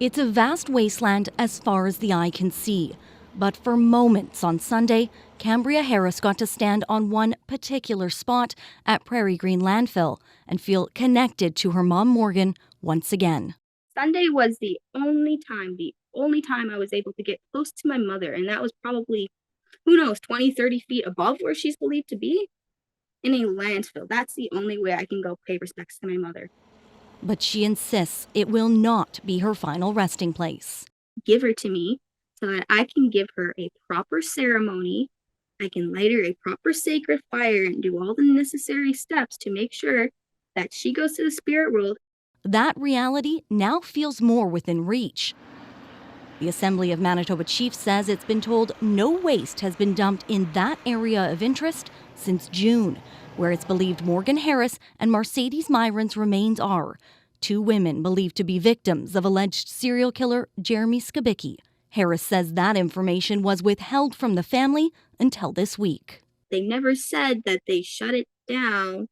It's a vast wasteland as far as the eye can see. But for moments on Sunday, Cambria Harris got to stand on one particular spot at Prairie Green landfill and feel connected to her mom Morgan once again. Sunday was the only time I was able to get close to my mother, and that was probably, who knows, 20, 30 feet above where she's believed to be, in a landfill. That's the only way I can go pay respects to my mother. But she insists it will not be her final resting place. Give her to me so that I can give her a proper ceremony. I can light her a proper sacred fire and do all the necessary steps to make sure that she goes to the spirit world. That reality now feels more within reach. The Assembly of Manitoba Chiefs says it's been told no waste has been dumped in that area of interest since June, where it's believed Morgan Harris and Marcedes Myran's remains are, two women believed to be victims of alleged serial killer Jeremy Skibicki. Harris says that information was withheld from the family until this week. They never said that they shut it down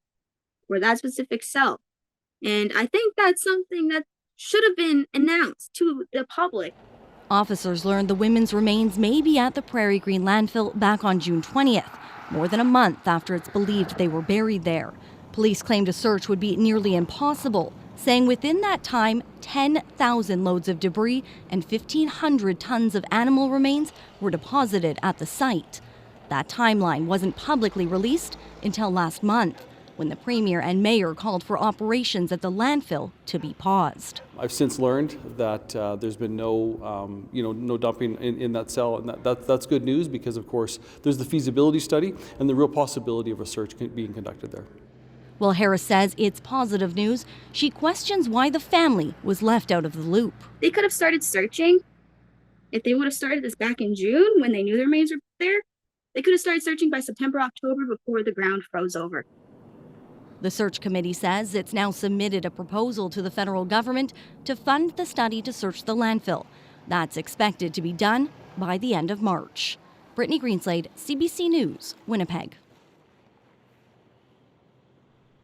for that specific cell. And I think that's something that should have been announced to the public. Officers learned the women's remains may be at the Prairie Green landfill back on June 20th, more than a month after it's believed they were buried there. Police claimed a search would be nearly impossible, saying within that time, 10,000 loads of debris and 1,500 tons of animal remains were deposited at the site. That timeline wasn't publicly released until last month, when the Premier and Mayor called for operations at the landfill to be paused. I've since learned that there's been no dumping in that cell, and that's good news because, of course, there's the feasibility study and the real possibility of a search being conducted there. While Harris says it's positive news, she questions why the family was left out of the loop. They could have started searching. If they would have started this back in June when they knew their remains were there, they could have started searching by September, October before the ground froze over. The search committee says it's now submitted a proposal to the federal government to fund the study to search the landfill. That's expected to be done by the end of March. Brittany Greenslade, CBC News, Winnipeg.